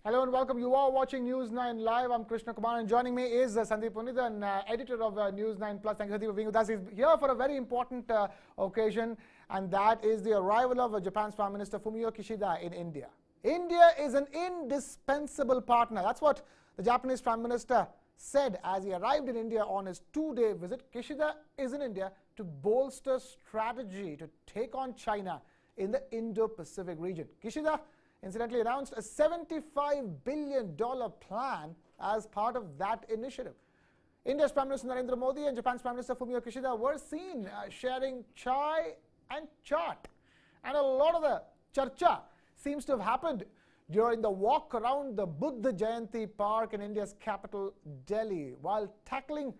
Hello and welcome. You are watching News 9 Live. I'm Krishna Kumar and joining me is Sandeep Punithan, editor of News 9 Plus. Thank you, Sandeep, for being with us. He's here for a very important occasion, and that is the arrival of Japan's Prime Minister Fumio Kishida in India. India is an indispensable partner. That's what the Japanese Prime Minister said as he arrived in India on his two-day visit. Kishida is in India to bolster strategy to take on China in the Indo-Pacific region. Kishida incidentally announced a $75 billion plan as part of that initiative. India's Prime Minister Narendra Modi and Japan's Prime Minister Fumio Kishida were seen sharing chai and chaat. And a lot of the charcha seems to have happened during the walk around the Buddha Jayanti Park in India's capital, Delhi. While tackling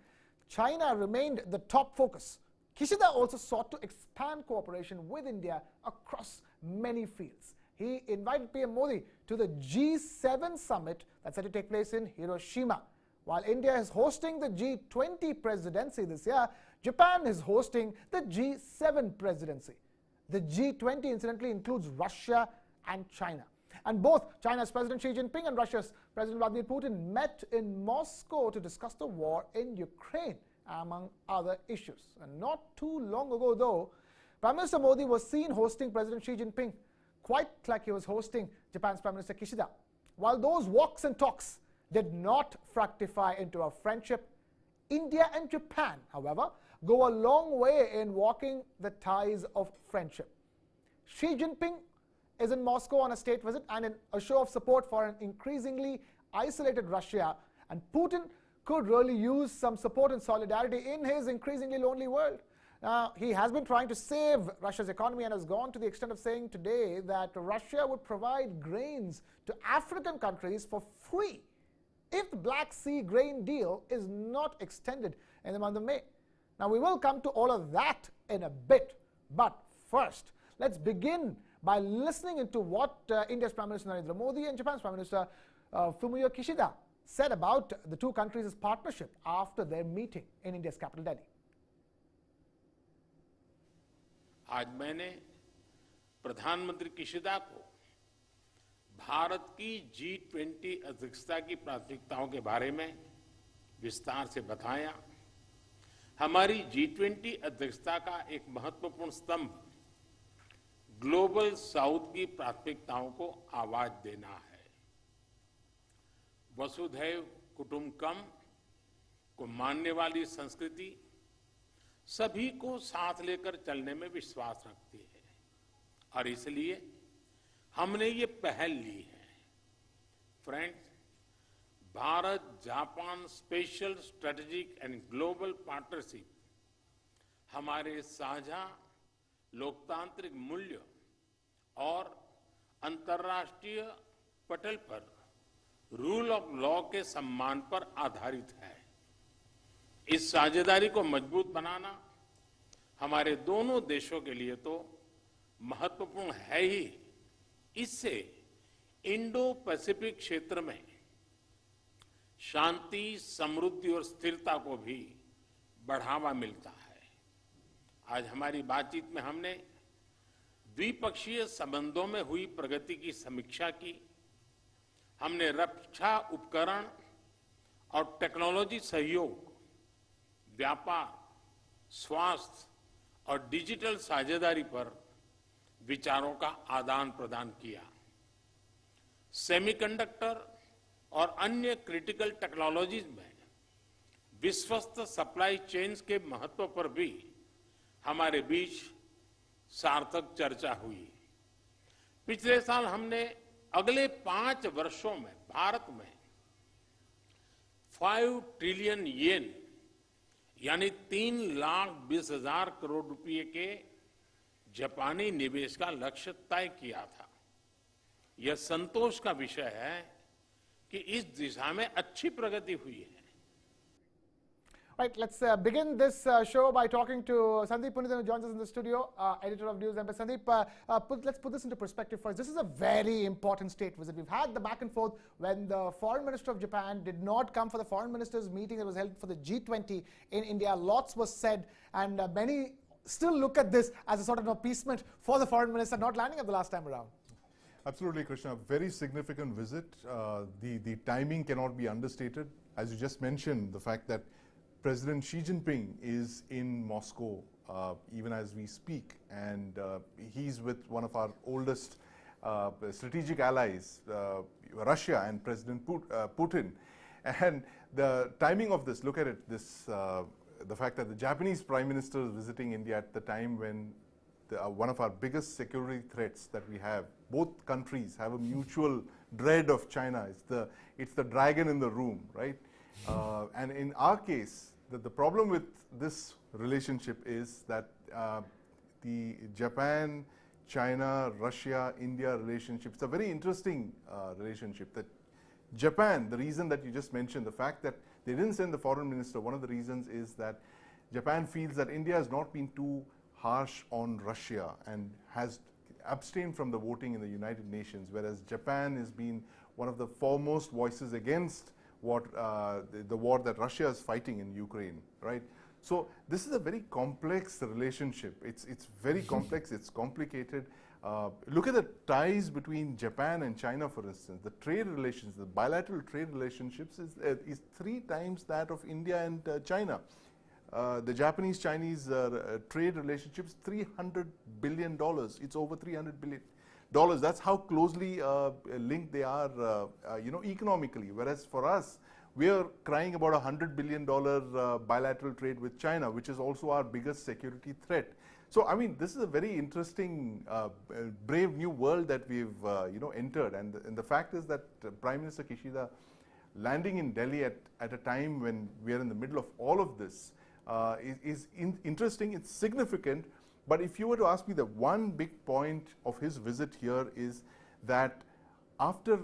China remained the top focus, Kishida also sought to expand cooperation with India across many fields. He invited PM Modi to the G7 summit that's set to take place in Hiroshima. While India is hosting the G20 presidency this year, Japan is hosting the G7 presidency. The G20 incidentally includes Russia and China. And both China's President Xi Jinping and Russia's President Vladimir Putin met in Moscow to discuss the war in Ukraine, among other issues. And not too long ago, though, Prime Minister Modi was seen hosting President Xi Jinping, quite like he was hosting Japan's Prime Minister Kishida. While those walks and talks did not fructify into a friendship, India and Japan, however, go a long way in walking the ties of friendship. Xi Jinping is in Moscow on a state visit and in a show of support for an increasingly isolated Russia, and Putin could really use some support and solidarity in his increasingly lonely world. He has been trying to save Russia's economy and has gone to the extent of saying today that Russia would provide grains to African countries for free if the Black Sea grain deal is not extended in the month of May. Now, we will come to all of that in a bit, but first, let's begin by listening into what India's Prime Minister Narendra Modi and Japan's Prime Minister Fumio Kishida said about the two countries' partnership after their meeting in India's capital, Delhi. आज मैंने प्रधानमंत्री Kishida को भारत की G20 अध्यक्षता की प्राथमिकताओं के बारे में विस्तार से बताया। हमारी G20 अध्यक्षता का एक महत्वपूर्ण स्तंभ ग्लोबल साउथ की प्राथमिकताओं को आवाज देना है। वसुधैव कुटुंबकम को मानने वाली संस्कृति सभी को साथ लेकर चलने में विश्वास रखती है और इसलिए हमने ये पहल ली है। Friends, Bharat Japan special strategic and global partnership हमारे साझा लोकतांत्रिक मूल्य और अंतर्राष्ट्रीय पटल पर रूल ऑफ लॉ के सम्मान पर आधारित है। इस साझेदारी को मजबूत बनाना हमारे दोनों देशों के लिए तो महत्वपूर्ण है ही, इससे इंडो पैसिफिक क्षेत्र में शांति, समृद्धि और स्थिरता को भी बढ़ावा मिलता है। आज हमारी बातचीत में हमने द्विपक्षीय संबंधों में हुई प्रगति की समीक्षा की। हमने रक्षा उपकरण और टेक्नोलॉजी सहयोग, व्यापार, स्वास्थ्य और डिजिटल साझेदारी पर विचारों का आदान प्रदान किया। सेमीकंडक्टर और अन्य क्रिटिकल टेक्नोलॉजीज में विश्वस्त सप्लाई चेन्स के महत्व पर भी हमारे बीच सार्थक चर्चा हुई। पिछले साल हमने अगले 5 वर्षों में भारत में 5 ट्रिलियन येन यानी 3,20,000 करोड़ रुपए के जापानी निवेश का लक्ष्य तय किया था। यह संतोष का विषय है कि इस दिशा में अच्छी प्रगति हुई है। Right, let's begin this show by talking to Sandeep Punithan, who joins us in the studio, editor of News 9. Sandeep, let's put this into perspective first. This is a very important state visit. We've had the back and forth when the foreign minister of Japan did not come for the foreign ministers meeting that was held for the G20 in India. Lots was said, and many still look at this as a sort of appeasement for the foreign minister not landing at the last time around. Absolutely, Krishna. Very significant visit. The timing cannot be understated. As you just mentioned, the fact that President Xi Jinping is in Moscow even as we speak, and he's with one of our oldest strategic allies, Russia, and President Putin. And the timing of this, look at it, the fact that the Japanese Prime Minister is visiting India at the time when one of our biggest security threats that we have, both countries have a mutual dread of China. It's the dragon in the room, right? And in our case, the problem with this relationship is that the Japan, China, Russia, India relationship, it's a very interesting relationship. That Japan, the reason that you just mentioned, the fact that they didn't send the foreign minister, one of the reasons is that Japan feels that India has not been too harsh on Russia and has abstained from the voting in the United Nations, whereas Japan has been one of the foremost voices against what the war that Russia is fighting in Ukraine, right? So this is a very complex relationship. It's very complex, it's complicated. Look at the ties between Japan and China, for instance. The trade relations, the bilateral trade relationships is 3 times that of India and China. The Japanese-Chinese trade relationships, $300 billion. It's over $300 billion. That's how closely linked they are, economically. Whereas for us, we are crying about $100 billion bilateral trade with China, which is also our biggest security threat. So, I mean, this is a very interesting, brave new world that we've, entered. And the fact is that Prime Minister Kishida landing in Delhi at a time when we are in the middle of all of this is interesting. It's significant. But if you were to ask me, the one big point of his visit here is that after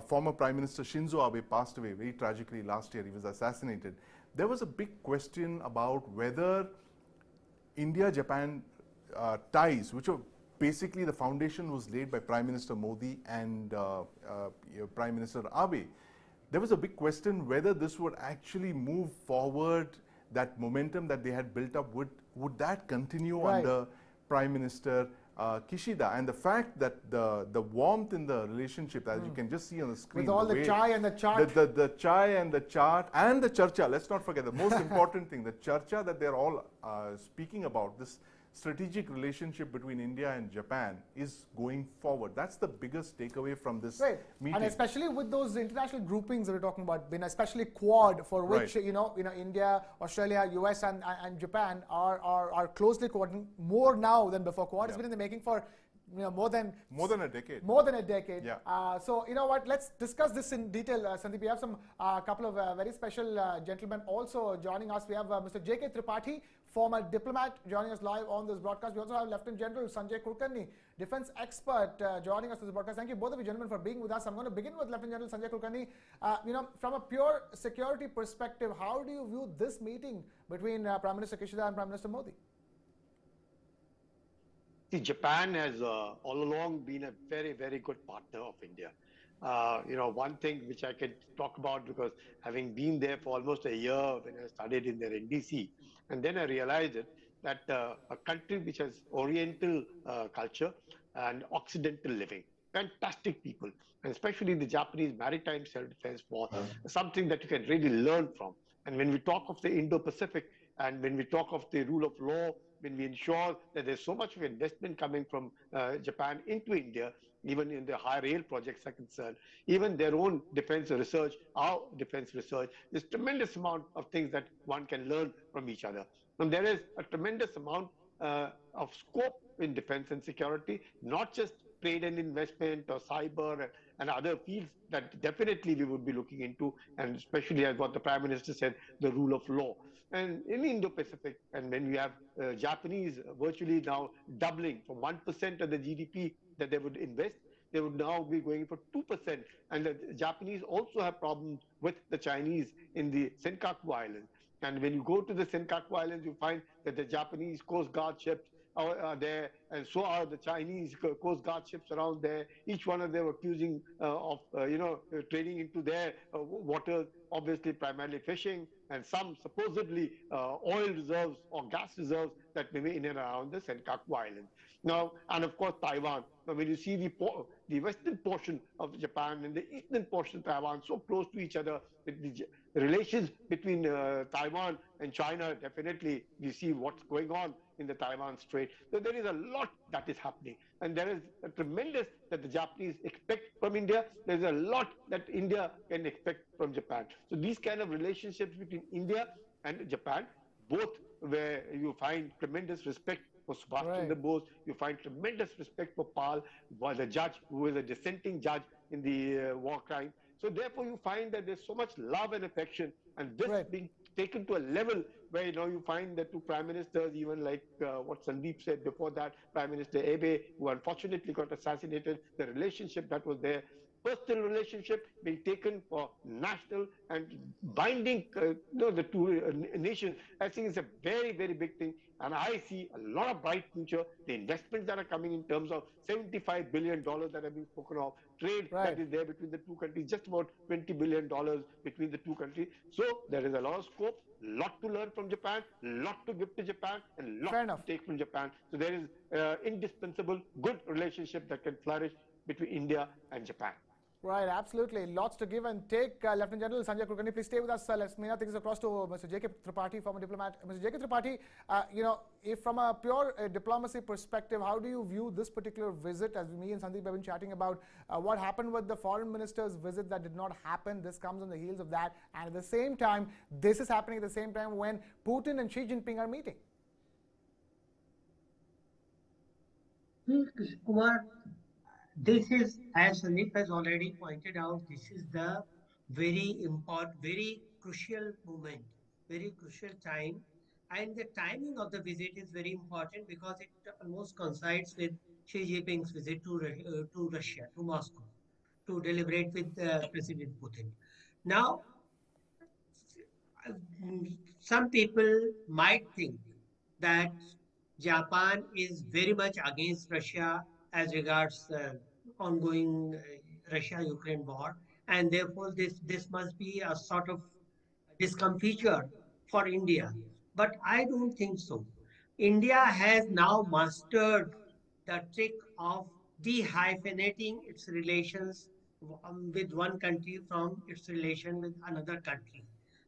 former Prime Minister Shinzo Abe passed away very tragically last year, he was assassinated, there was a big question about whether India-Japan ties, which are basically the foundation was laid by Prime Minister Modi and Prime Minister Abe. There was a big question whether this would actually move forward, that momentum that they had built up, would that continue under Prime Minister Kishida? And the fact that the warmth in the relationship, as you can just see on the screen, with all the chai and the chart, the chai and the chart and the charcha. Let's not forget the most important thing, the charcha that they're all speaking about. This strategic relationship between India and Japan is going forward. That's the biggest takeaway from this meeting. And especially with those international groupings that we're talking about, especially Quad, for which India, Australia, US, and Japan are closely coordinating more now than before. Quad has been in the making for more than a decade. More than a decade. Yeah. So you know what? Let's discuss this in detail, Sandeep. We have some couple of very special gentlemen also joining us. We have Mr. J.K. Tripathi, former diplomat, joining us live on this broadcast. We also have Lieutenant General Sanjay Kulkarni, defense expert, joining us on this broadcast. Thank you both of you gentlemen for being with us. I'm going to begin with Lieutenant General Sanjay Kulkarni. From a pure security perspective, how do you view this meeting between Prime Minister Kishida and Prime Minister Modi? See, Japan has all along been a very, very good partner of India. One thing which I can talk about, because having been there for almost a year when I studied in their NDC, and then I realized that a country which has Oriental culture and Occidental living, fantastic people, and especially the Japanese maritime self-defense force, something that you can really learn from. And when we talk of the Indo-Pacific, and when we talk of the rule of law, when we ensure that there's so much of investment coming from Japan into India, even in the high rail projects are concerned, even their own defense research, our defense research, there's tremendous amount of things that one can learn from each other. And there is a tremendous amount of scope in defense and security, not just trade and investment or cyber and other fields that definitely we would be looking into, and especially as what the Prime Minister said, the rule of law. And in Indo-Pacific, and when we have Japanese virtually now doubling from 1% of the GDP that they would invest, they would now be going for 2%. And the Japanese also have problems with the Chinese in the Senkaku Islands. And when you go to the Senkaku Islands, you find that the Japanese Coast Guard ships are there, and so are the Chinese Coast Guard ships around there. Each one of them accusing of, trading into their waters, obviously primarily fishing, and some supposedly oil reserves or gas reserves that may be in and around the Senkaku Islands. Now, and of course, Taiwan. Now, when you see the western portion of Japan and the eastern portion of Taiwan so close to each other, the relations between Taiwan and China, definitely we see what's going on in the Taiwan Strait. So there is a lot that is happening, and there is a tremendous that the Japanese expect from India. There's a lot that India can expect from Japan. So these kind of relationships between India and Japan, both where you find tremendous respect for Subhash Chandra Bose, you find tremendous respect for Pal, the judge who is a dissenting judge in the war crime. So therefore, you find that there's so much love and affection, and this being taken to a level where you find that two prime ministers, even like what Sandeep said before that, Prime Minister Abe, who unfortunately got assassinated, the relationship that was there, personal relationship being taken for national and binding the two nations. I think it's a very, very big thing. And I see a lot of bright future. The investments that are coming in terms of $75 billion that have been spoken of, trade that is there between the two countries, just about $20 billion between the two countries. So there is a lot of scope, lot to learn from Japan, lot to give to Japan, and lot to take from Japan. So there is indispensable good relationship that can flourish between India and Japan. Right, absolutely. Lots to give and take. Lieutenant General Sanjay Kulkarni, please stay with us. Let's may things across to Mr. J.K. Tripathi, former diplomat. Mr. J.K. Tripathi, if from a pure diplomacy perspective, how do you view this particular visit? As me and Sandeep have been chatting about what happened with the foreign minister's visit that did not happen. This comes on the heels of that. And at the same time, this is happening at the same time when Putin and Xi Jinping are meeting. Kumar, this is, as Sandeep has already pointed out, this is the very important, very crucial moment, very crucial time. And the timing of the visit is very important because it almost coincides with Xi Jinping's visit to Russia, to Moscow, to deliberate with President Putin. Now, some people might think that Japan is very much against Russia as regards the ongoing Russia-Ukraine war, and therefore this must be a sort of discomfiture for India. But I don't think so. India has now mastered the trick of dehyphenating its relations with one country from its relation with another country.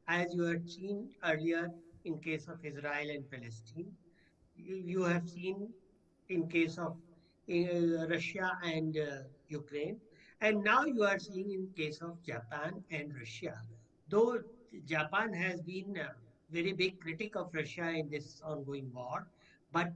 As you had seen earlier in case of Israel and Palestine, you have seen in case of Russia and Ukraine, and now you are seeing in case of Japan and Russia. Though Japan has been a very big critic of Russia in this ongoing war, but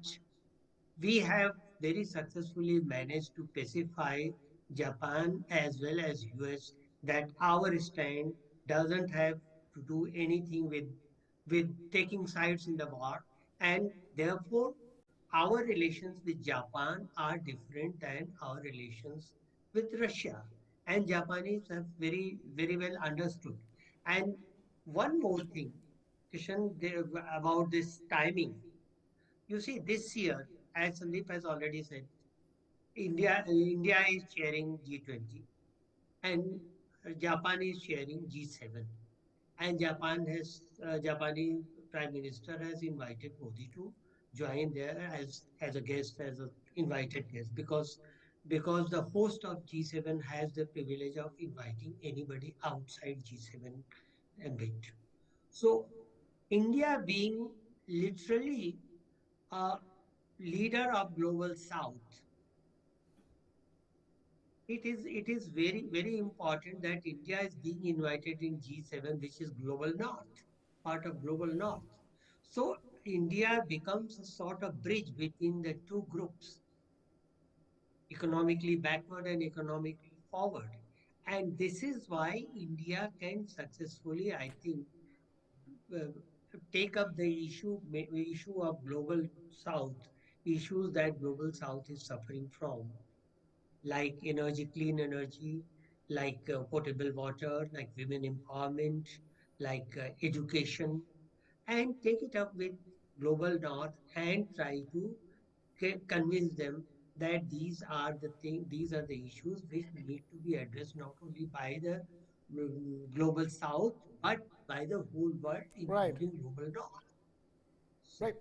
we have very successfully managed to pacify Japan as well as US that our stand doesn't have to do anything with taking sides in the war, and therefore our relations with Japan are different than our relations with Russia, and Japanese have very very well understood. And one more thing, Kishan, about this timing. You see, this year, as Sandeep has already said, India is chairing G20 and Japan is chairing G7. And Japanese Prime Minister has invited Modi to join there as a guest, as an invited guest, because the host of G7 has the privilege of inviting anybody outside G7 ambit. So India being literally a leader of global south, it is very very important that India is being invited in G7, which is global north, part of global north. So India becomes a sort of bridge between the two groups, economically backward and economically forward. And this is why India can successfully, I think, uh, take up the issue of global south, issues that global south is suffering from, like energy, clean energy, like potable water, like women empowerment, like education, and take it up with global north and try to convince them that these are the issues which need to be addressed not only by the global south, but by the whole world, Right. including global north. So, Right.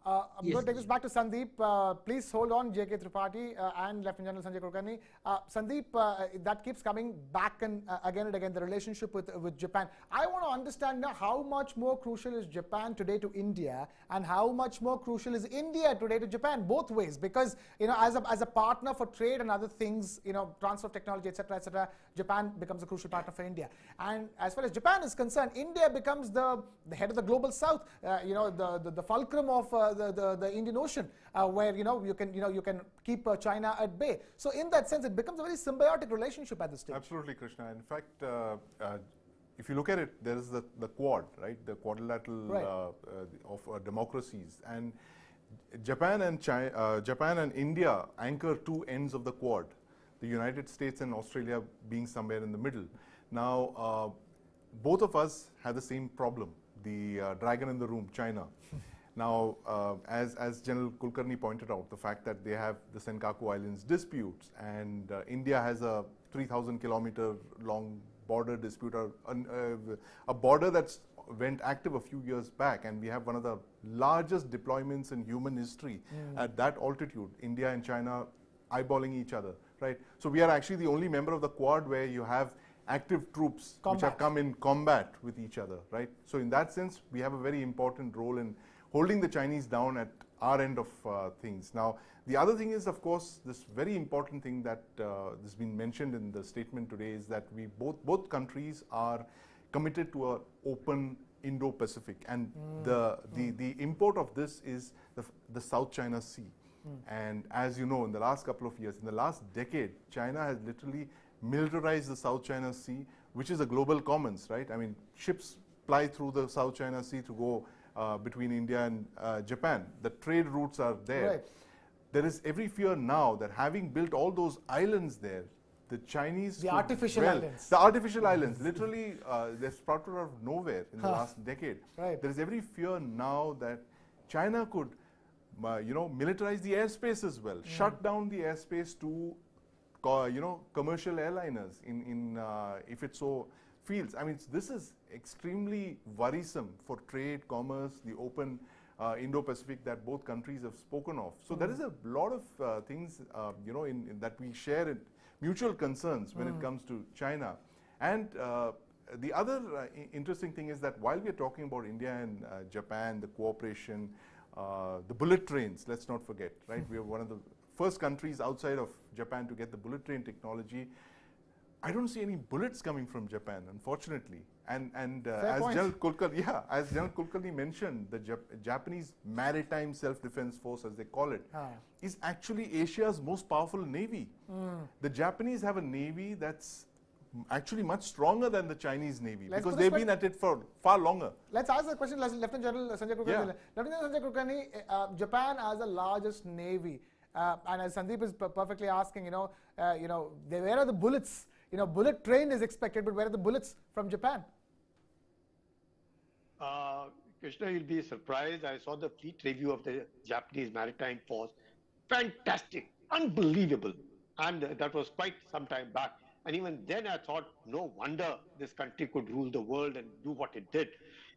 I'm yes, going to take this Krishna. back to Sandeep. Please hold on, J.K. Tripathi and Lieutenant General Sanjay Kulkarni. Sandeep, that keeps coming back and again, the relationship with Japan. I want to understand now how much more crucial is Japan today to India and how much more crucial is India today to Japan, both ways. Because, as a partner for trade and other things, transfer of technology, etc., Japan becomes a crucial partner for India. And as far as Japan is concerned, India becomes the head of the global south, the fulcrum of the Indian Ocean, where you can keep China at bay. So in that sense, it becomes a very symbiotic relationship at this stage. Absolutely, Krishna. In fact, if you look at it, there is the Quad, right? The quadrilateral Right. of democracies, and Japan and India anchor two ends of the Quad. The United States and Australia being somewhere in the middle. Now, both of us have the same problem, the dragon in the room, China. Now, as General Kulkarni pointed out, the fact that they have the Senkaku Islands disputes, and India has a 3,000-kilometer long border dispute, a border that's went active a few years back, and we have one of the largest deployments in human history at that altitude, India and China eyeballing each other, right? So we are actually the only member of the Quad where you have active troops which have come in combat with each other, right? So in that sense, we have a very important role in holding the Chinese down at our end of things. Now, the other thing is, of course, this very important thing that has been mentioned in the statement today is that we both countries are committed to an open Indo-Pacific, and the import of this is the South China Sea. And as you know, in the last couple of years, in the last decade, China has literally militarized the South China Sea, which is a global commons, right? I mean, ships ply through the South China Sea to go between India and Japan. The trade routes are there. Right. There is every fear now that having built all those islands there, the Chinese The artificial islands. The artificial islands, literally, they're sprouted out of nowhere in the last decade. Right. There is every fear now that China could, militarize the airspace as well, shut down the airspace to, commercial airliners if it so feels. I mean, this is extremely worrisome for trade, commerce, the open Indo-Pacific that both countries have spoken of. So there is a lot of things, in that we share in mutual concerns when it comes to China. And the other interesting thing is that while we are talking about India and Japan, the cooperation, the bullet trains, let's not forget, right? We are one of the first countries outside of Japan to get the bullet train technology. I don't see any bullets coming from Japan, unfortunately. And as General Kulkarni mentioned, the Japanese Maritime Self-Defense Force, as they call it, is actually Asia's most powerful navy. The Japanese have a navy that's actually much stronger than the Chinese navy, because they've been at it for far longer. Let's ask the question, Lieutenant General Sanjay Kulkarni. Yeah. Lieutenant Sanjay Kulkarni, Japan has the largest navy, and as Sandeep is perfectly asking, where are the bullets? Bullet train is expected, but where are the bullets from Japan? Krishna, you'll be surprised. I saw the fleet review of the Japanese Maritime Force. Fantastic, unbelievable. And that was quite some time back. And even then I thought, no wonder this country could rule the world and do what it did.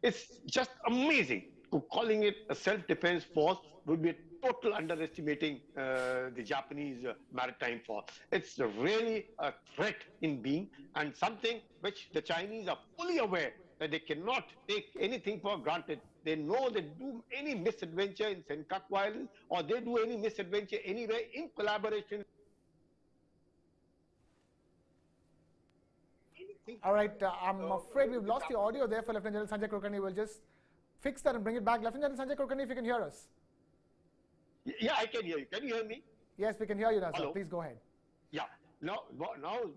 It's just amazing. Calling it a self-defense force would be a total underestimating the Japanese maritime force. It's really a threat in being, and something which the Chinese are fully aware that they cannot take anything for granted. They know they do any misadventure in Senkaku Islands, or they do any misadventure anywhere in collaboration. All right, I'm afraid we've lost the audio there for Lieutenant General Sanjay Kulkarni. We'll just fix that and bring it back. Lieutenant General Sanjay Kulkarni, if you can hear us. Yeah, I can hear you. Can you hear me? Yes, we can hear you now, sir. Hello? Please go ahead. Yeah. Now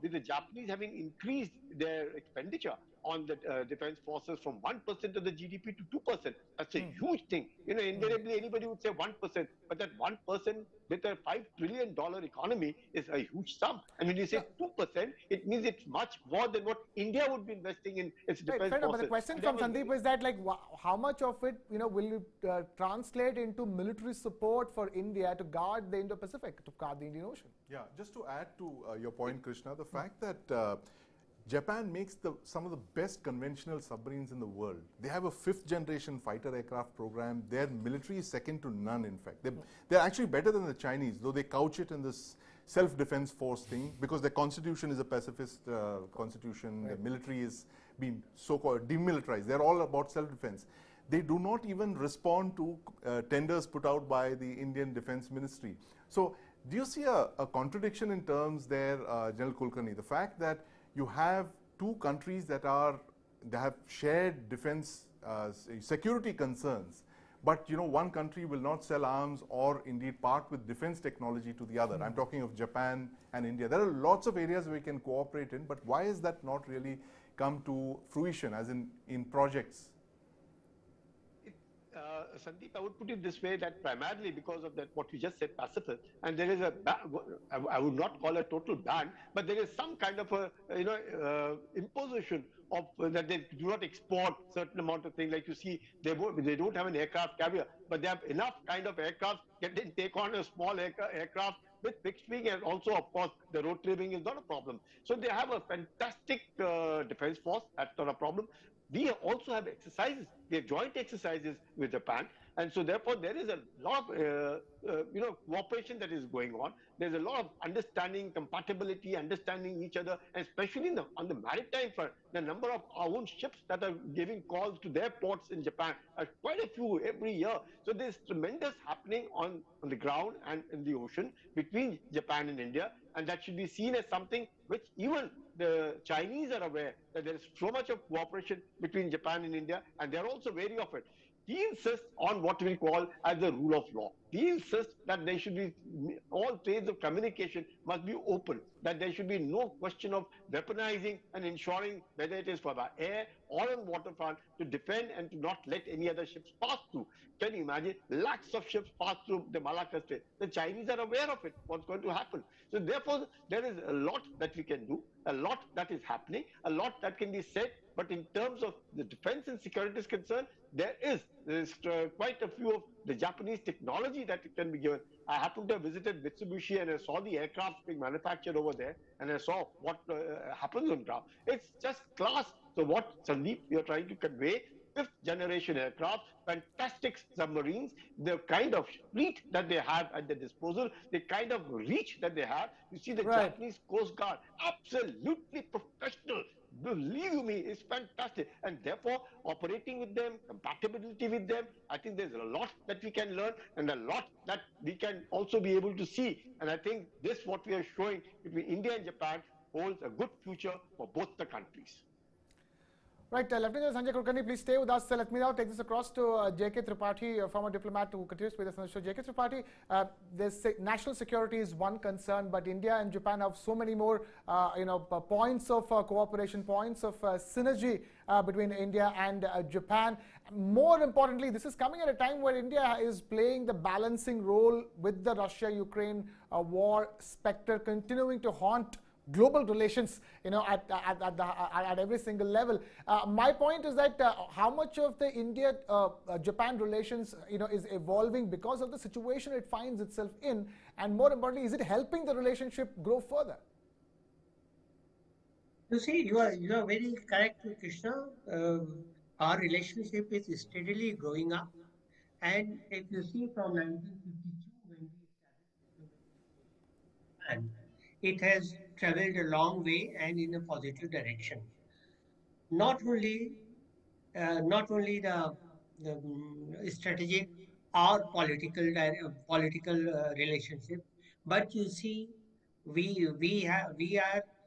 with the Japanese having increased their expenditure, on the defense forces from 1% of the GDP to 2%. That's a huge thing. Invariably anybody would say 1%, but that 1% with a $5 trillion economy is a huge sum. And when you say 2%, it means it's much more than what India would be investing in its Right, defense fair enough. But the forces. question And from that was Sandeep is that, like, how much of it, will translate into military support for India to guard the Indo-Pacific, to guard the Indian Ocean? Yeah, just to add to your point, Krishna, the fact that Japan makes some of the best conventional submarines in the world. They have a 5th generation fighter aircraft program. Their military is second to none, in fact. They're actually better than the Chinese, though they couch it in this self-defense force thing, because their constitution is a pacifist constitution. Right. The military is being so-called demilitarized. They're all about self-defense. They do not even respond to tenders put out by the Indian Defense Ministry. So do you see a contradiction in terms there, General Kulkarni? The fact that you have two countries that have shared defense security concerns, but one country will not sell arms or indeed part with defense technology to the other. I'm talking of Japan and India. There are lots of areas we can cooperate in, but why is that not really come to fruition, as in projects? Sandeep, I would put it this way, that primarily because of that, what you just said, pacifist, and there is I would not call a total ban, but there is some kind of a imposition of that they do not export certain amount of things. Like you see, they don't have an aircraft carrier, but they have enough kind of aircraft that they take on a small aircraft with fixed wing, and also, of course, the rotary wing is not a problem. So they have a fantastic defense force. That's not a problem. We also have exercises. We have joint exercises with Japan, and so therefore there is a lot of cooperation that is going on. There's a lot of understanding, compatibility, understanding each other, and especially on the maritime front. The number of our own ships that are giving calls to their ports in Japan are quite a few every year. So there's tremendous happening on the ground and in the ocean between Japan and India, and that should be seen as something which even the Chinese are aware that there is so much of cooperation between Japan and India, and they're also wary of it. He insists on what we call as the rule of law. He insists that there should be, all trades of communication must be open, that there should be no question of weaponizing and ensuring, whether it is for the air or on waterfront, to defend and to not let any other ships pass through. Can you imagine? Lakhs of ships pass through the Malacca Strait. The Chinese are aware of it, what's going to happen. So therefore, there is a lot that we can do, a lot that is happening, a lot that can be said. But in terms of the defense and security is concerned, there is quite a few of the Japanese technology that can be given. I happened to have visited Mitsubishi, and I saw the aircraft being manufactured over there, and I saw what happens on ground. It's just class. So what, Sandeep, you're trying to convey, 5th generation aircraft, fantastic submarines, the kind of fleet that they have at their disposal, the kind of reach that they have. You see the Japanese Coast Guard, absolutely professional. Believe you me, it's fantastic. And therefore, operating with them, compatibility with them, I think there's a lot that we can learn, and a lot that we can also be able to see. And I think this, what we are showing between India and Japan, holds a good future for both the countries. Right, Lieutenant Sanjay Kulkarni, please stay with us. Let me now take this across to J.K. Tripathi, former diplomat who continues with us on the show. J.K. Tripathi, national security is one concern, but India and Japan have so many more, points of cooperation, points of synergy between India and Japan. More importantly, this is coming at a time where India is playing the balancing role with the Russia-Ukraine war specter continuing to haunt global relations, at every single level. My point is that how much of the India-Japan relations, is evolving because of the situation it finds itself in, and more importantly, is it helping the relationship grow further? You see, you are very correct, Krishna. Our relationship is steadily growing up, and if you see from 1952 when we established and it has traveled a long way and in a positive direction. Not only the strategic or political relationship, but you see, we are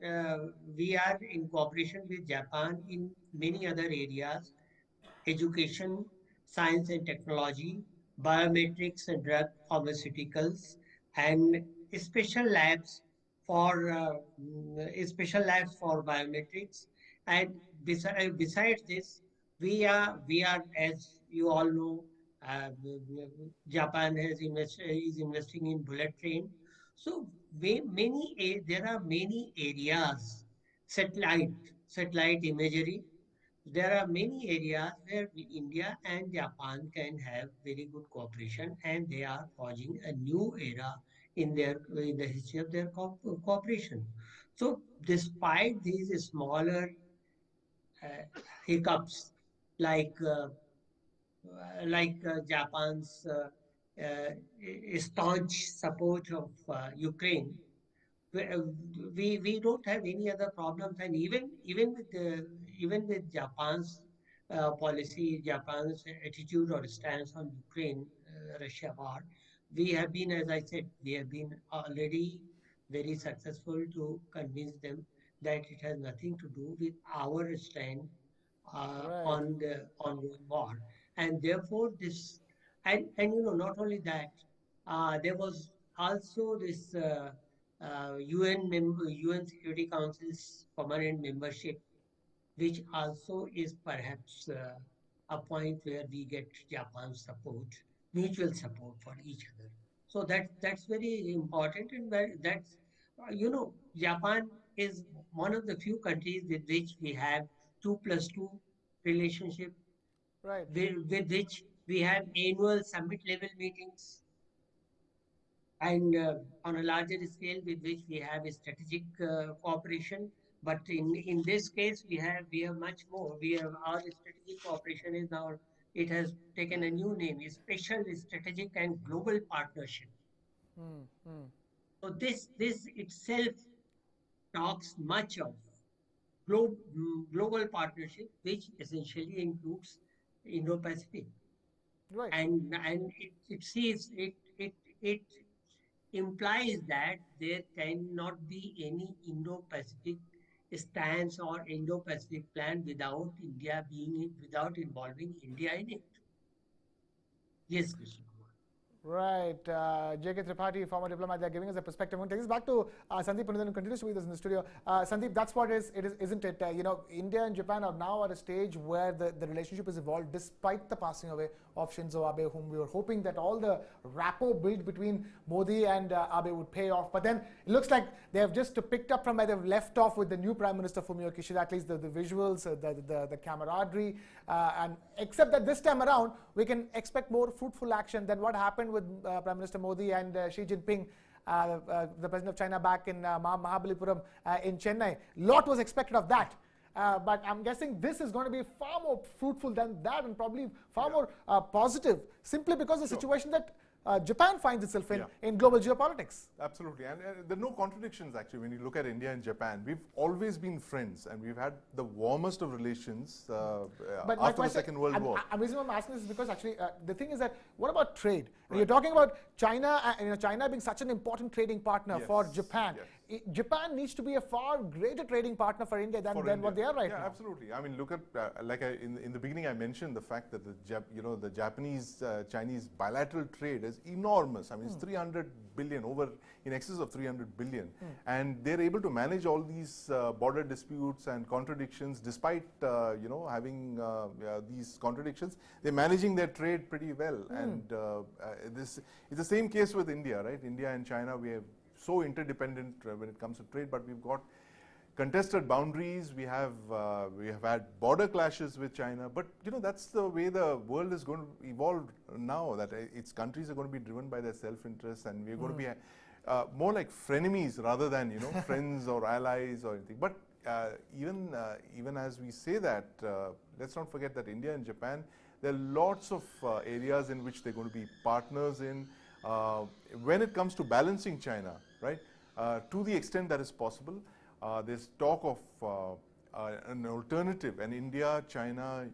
in cooperation with Japan in many other areas: education, science and technology, biometrics and drug pharmaceuticals, and special labs for biometrics, And besides this, we are, as you all know, Japan is investing in bullet train. So there are many areas, satellite satellite imagery. There are many areas where India and Japan can have very good cooperation, and they are forging a new era in the history of their cooperation. So, despite these smaller uh, hiccups, like Japan's staunch support of Ukraine, we, uh, we don't have any other problems, and even with Japan's policy, Japan's attitude or stance on Ukraine Russia war, we have been, as I said, we have been already very successful to convince them that it has nothing to do with our stand Right. on the ongoing war, and therefore this, and not only that, there was also this UN Security Council's permanent membership, which also is perhaps a point where we get Japan's support, mutual support for each other. So that's very important, and that's Japan is one of the few countries with which we have 2+2 relationship, Right. with which we have annual summit level meetings, and on a larger scale with which we have a strategic cooperation. But in this case, we have much more. We have our strategic cooperation is now, it has taken a new name, a special strategic and global partnership. Mm, mm. So this itself talks much of global partnership, which essentially includes Indo-Pacific, Right. and it sees it implies that there cannot be any Indo-Pacific stance or Indo-Pacific plan without involving India in it. Yes, Krishna Kumar. Right. J.K. Tripathi, former diplomat, they're giving us a perspective. I'm going to take this back to Sandeep Punithan, who continues to be with us in the studio. Sandeep, that's what it is, isn't it? India and Japan are now at a stage where the relationship has evolved despite the passing away of Shinzo Abe, whom we were hoping that all the rapport built between Modi and Abe would pay off. But then it looks like they have just picked up from where they've left off with the new Prime Minister Fumio Kishida, at least the visuals, the camaraderie. And except that this time around, we can expect more fruitful action than what happened with Prime Minister Modi and Xi Jinping, the president of China, back in Mahabalipuram in Chennai. Lot was expected of that. But I'm guessing this is going to be far more fruitful than that, and probably far more positive, simply because of the situation that Japan finds itself in global geopolitics. Absolutely, and there are no contradictions actually when you look at India and Japan. We've always been friends, and we've had the warmest of relations after the Second World War. The reason I'm asking this is because actually the thing is that what about trade? Right. You're talking about China, China being such an important trading partner for Japan. Yes. Japan needs to be a far greater trading partner for India than what they are right now. Yeah, absolutely. I mean, look at in the beginning I mentioned the fact that the Japanese-Chinese bilateral trade is enormous. I mean, it's 300 billion, in excess of 300 billion, and they're able to manage all these border disputes and contradictions despite having these contradictions. They're managing their trade pretty well, and this is the same case with India, right? India and China, we have so interdependent when it comes to trade, but we've got contested boundaries. We have had border clashes with China, but that's the way the world is going to evolve now. That its countries are going to be driven by their self-interest, and we're going to be more like frenemies rather than friends or allies or anything. But even as we say that, let's not forget that India and Japan, there are lots of areas in which they're going to be partners in. When it comes to balancing China, right, to the extent that is possible, there's talk of an alternative, an India-China,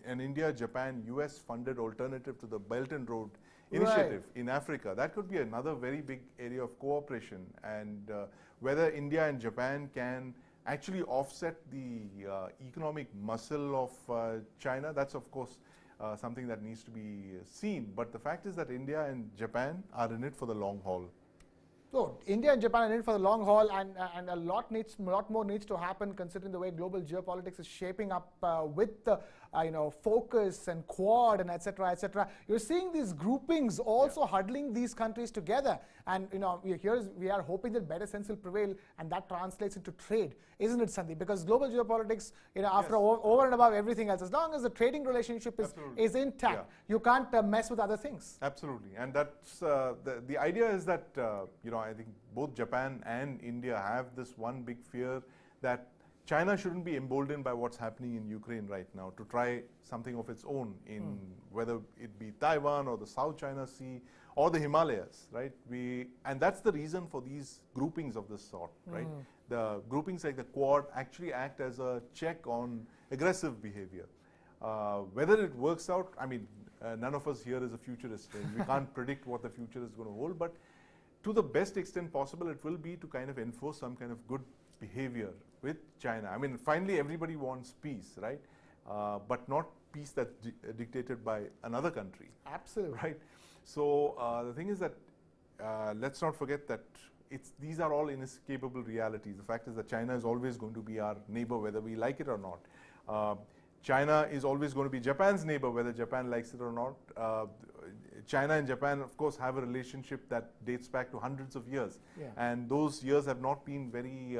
an India-Japan, US-funded alternative to the Belt and Road Initiative in Africa. That could be another very big area of cooperation, and whether India and Japan can actually offset the economic muscle of China, that's of course something that needs to be seen. But the fact is that India and Japan are in it for the long haul. So India and Japan are in it for the long haul, and a lot more needs to happen considering the way global geopolitics is shaping up with the focus and Quad and etc. etc. You're seeing these groupings also huddling these countries together, and we are hoping that better sense will prevail, and that translates into trade, isn't it, Sandeep? Because global geopolitics, after over and above everything else, as long as the trading relationship is intact, you can't mess with other things. Absolutely, and that's the idea is that I think both Japan and India have this one big fear that China shouldn't be emboldened by what's happening in Ukraine right now to try something of its own in whether it be Taiwan or the South China Sea or the Himalayas, right? And that's the reason for these groupings of this sort, right? The groupings like the Quad actually act as a check on aggressive behavior. Whether it works out, I mean, none of us here is a futurist. We can't predict what the future is going to hold, but to the best extent possible, it will be to kind of enforce some kind of good behavior with China. I mean, finally, everybody wants peace, right? But not peace that's dictated by another country. Absolutely. Right? So the thing is that let's not forget that these are all inescapable realities. The fact is that China is always going to be our neighbor, whether we like it or not. China is always going to be Japan's neighbor, whether Japan likes it or not. China and Japan, of course, have a relationship that dates back to hundreds of years. And those years have not been very,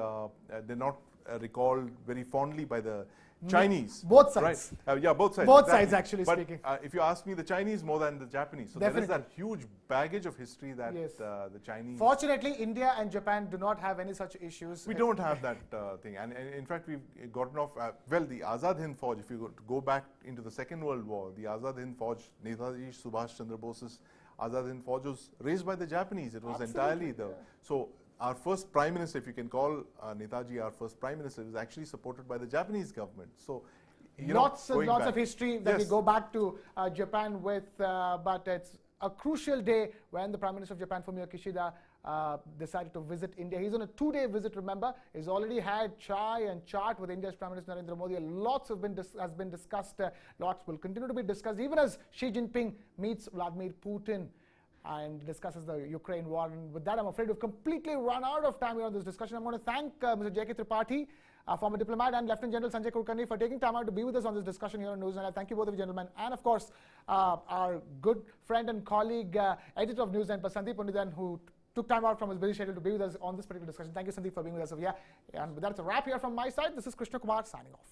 they're not recalled very fondly by the Chinese. Both sides. Right? Yeah, both sides. Both sides, actually speaking. If you ask me, the Chinese more than the Japanese. So there is that huge baggage of history that the Chinese... Fortunately, India and Japan do not have any such issues. We don't have that thing. And in fact, we've gotten off... the Azad Hind Fauj, if you go back into the Second World War, the Azad Hind Fauj, Netaji Subhash Chandra Bose's Azad Hind Fauj was raised by the Japanese. It was entirely the... So our first prime minister, if you can call Netaji our first prime minister, was actually supported by the Japanese government. So, lots and lots of history that we go back to Japan with, but it's a crucial day when the Prime Minister of Japan, Fumio Kishida, decided to visit India. He's on a 2-day visit, remember. He's already had chai and chaat with India's Prime Minister Narendra Modi. Lots has been discussed. Lots will continue to be discussed, even as Xi Jinping meets Vladimir Putin and discusses the Ukraine war. And with that, I'm afraid we've completely run out of time here on this discussion. I'm going to thank Mr. J.K. Tripathi, former diplomat, and Lieutenant General Sanjay Kulkarni for taking time out to be with us on this discussion here on Newsline. Thank you both of you gentlemen. And of course, our good friend and colleague, editor of Newsline, Sandeep Punithan, who took time out from his busy schedule to be with us on this particular discussion. Thank you, Sandeep, for being with us over here. And with that, it's a wrap here from my side. This is Krishna Kumar signing off.